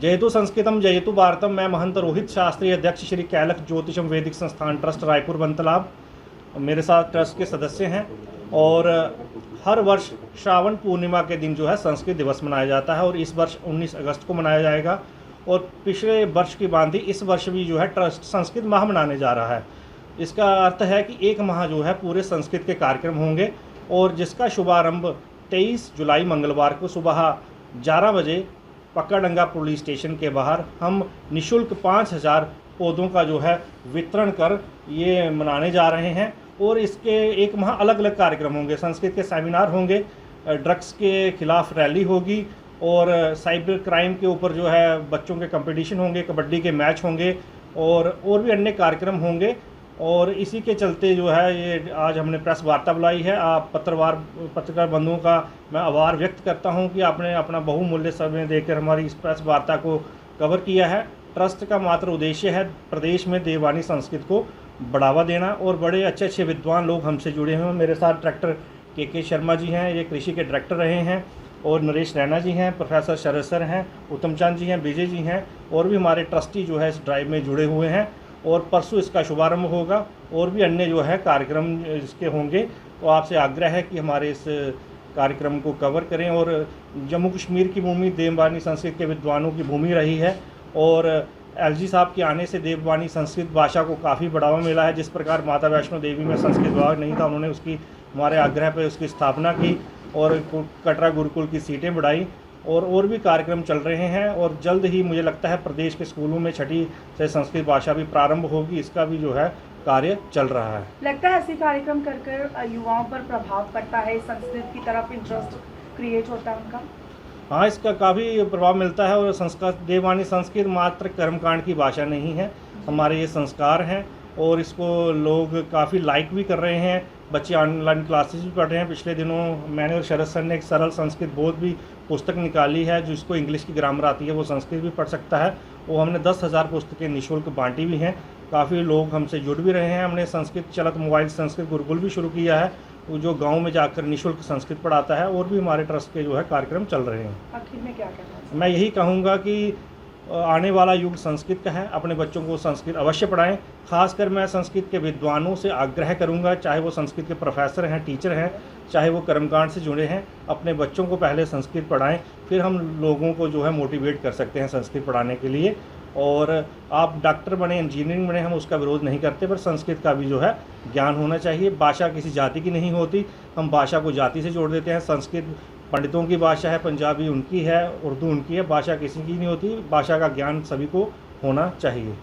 जयतु संस्कृतम जयतु भारतम। मैं महंत रोहित शास्त्री, अध्यक्ष श्री कैलख ज्योतिषम वैदिक संस्थान ट्रस्ट रायपुर बंतलाब, मेरे साथ ट्रस्ट के सदस्य हैं। और हर वर्ष श्रावण पूर्णिमा के दिन जो है संस्कृत दिवस मनाया जाता है और इस वर्ष 19 अगस्त को मनाया जाएगा। और पिछले वर्ष की भांति इस वर्ष भी जो है ट्रस्ट संस्कृत माह मनाने जा रहा है। इसका अर्थ है कि एक माह जो है पूरे संस्कृत के कार्यक्रम होंगे और जिसका शुभारंभ 23 जुलाई मंगलवार को सुबह 11 बजे पक्काडंगा पुलिस स्टेशन के बाहर हम निःशुल्क 5000 पौधों का जो है वितरण कर ये मनाने जा रहे हैं। और इसके एक माह अलग अलग कार्यक्रम होंगे, संस्कृत के सेमिनार होंगे, ड्रग्स के खिलाफ रैली होगी और साइबर क्राइम के ऊपर जो है बच्चों के कंपटीशन होंगे, कबड्डी के मैच होंगे और भी अन्य कार्यक्रम होंगे। और इसी के चलते जो है ये आज हमने प्रेस वार्ता बुलाई है। आप पत्रकार बंधुओं का मैं आभार व्यक्त करता हूं कि आपने अपना बहुमूल्य समय देकर हमारी इस प्रेस वार्ता को कवर किया है। ट्रस्ट का मात्र उद्देश्य है प्रदेश में देववाणी संस्कृत को बढ़ावा देना और बड़े अच्छे अच्छे विद्वान लोग हमसे जुड़े हुए हैं। मेरे साथ डायरेक्टर के शर्मा जी हैं, ये कृषि के डायरेक्टर रहे हैं, और नरेश रैना जी हैं, प्रोफेसर शरद सर हैं, उत्तम चंद जी हैं, विजय जी हैं, और भी हमारे ट्रस्टी जो है इस ड्राइव में जुड़े हुए हैं। और परसों इसका शुभारंभ होगा और भी अन्य जो है कार्यक्रम इसके होंगे। तो आपसे आग्रह है कि हमारे इस कार्यक्रम को कवर करें। और जम्मू कश्मीर की भूमि देववाणी संस्कृत के विद्वानों की भूमि रही है और एलजी साहब के आने से देववाणी संस्कृत भाषा को काफ़ी बढ़ावा मिला है। जिस प्रकार माता वैष्णो देवी में संस्कृत विभाग नहीं था, उन्होंने उसकी हमारे आग्रह पर उसकी स्थापना की और कटरा गुरुकुल की सीटें बढ़ाई और भी कार्यक्रम चल रहे हैं। और जल्द ही मुझे लगता है प्रदेश के स्कूलों में छठी से संस्कृत भाषा भी प्रारंभ होगी, इसका भी जो है कार्य चल रहा है। लगता है ऐसे कार्यक्रम कर युवाओं पर प्रभाव पड़ता है, संस्कृत की तरफ इंटरेस्ट क्रिएट होता है उनका? हाँ, इसका काफ़ी प्रभाव मिलता है। और संस्कृत देववाणी संस्कृत मात्र कर्मकांड की भाषा नहीं है, हमारे ये संस्कार हैं और इसको लोग काफ़ी लाइक भी कर रहे हैं। बच्चे ऑनलाइन क्लासेस भी पढ़ रहे हैं। पिछले दिनों मैंने और शरद सर ने एक सरल संस्कृत बोध भी पुस्तक निकाली है, जिसको इंग्लिश की ग्रामर आती है वो संस्कृत भी पढ़ सकता है। वो हमने 10,000 पुस्तकें निःशुल्क बांटी भी हैं। काफ़ी लोग हमसे जुड़ भी रहे हैं। हमने संस्कृत चलत मोबाइल संस्कृत गुरुकुल भी शुरू किया है, वो जो गाँव में जाकर निःशुल्क संस्कृत पढ़ाता है। और भी हमारे ट्रस्ट के जो है कार्यक्रम चल रहे हैं। आखिर में क्या कहना है? मैं यही कहूँगा कि आने वाला युग संस्कृत का है, अपने बच्चों को संस्कृत अवश्य पढ़ाएं। खासकर मैं संस्कृत के विद्वानों से आग्रह करूंगा, चाहे वो संस्कृत के प्रोफेसर हैं, टीचर हैं, चाहे वो कर्मकांड से जुड़े हैं, अपने बच्चों को पहले संस्कृत पढ़ाएं, फिर हम लोगों को जो है मोटिवेट कर सकते हैं संस्कृत पढ़ाने के लिए। और आप डॉक्टर बने, इंजीनियरिंग बने, हम उसका विरोध नहीं करते, पर संस्कृत का भी जो है ज्ञान होना चाहिए। भाषा किसी जाति की नहीं होती, हम भाषा को जाति से जोड़ देते हैं। संस्कृत पंडितों की भाषा है, पंजाबी उनकी है, उर्दू उनकी है, भाषा किसी की नहीं होती। भाषा का ज्ञान सभी को होना चाहिए।